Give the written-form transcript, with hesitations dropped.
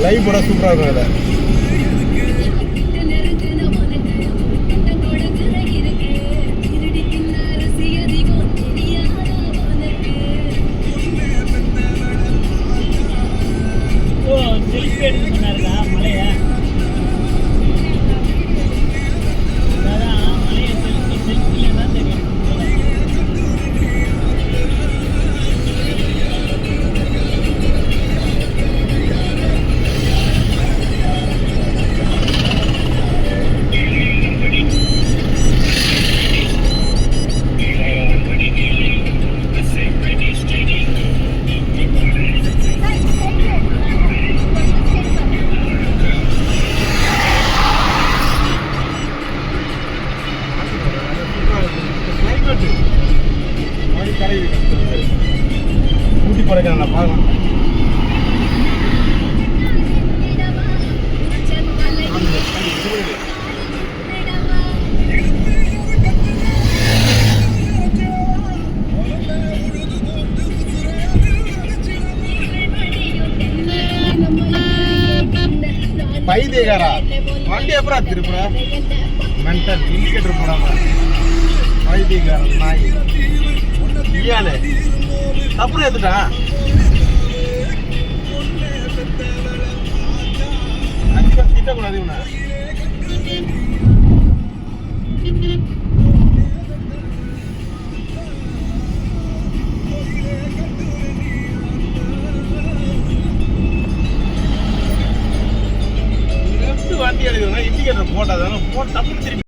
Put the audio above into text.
Live போட சூப்பராக இருக்கும் அதில். ஊட்டி கொடைக்கானல் பார்க்கலாம். பைத்தியக்காரா வண்டி எப்பறம் திருப்புற மென்டல் இண்டிகேட்டர் போடாம பைத்தியக்காரன் நாய் இயாலே தப்பு ஏத்துட்டான். திட்டக்கூடாது இவனை.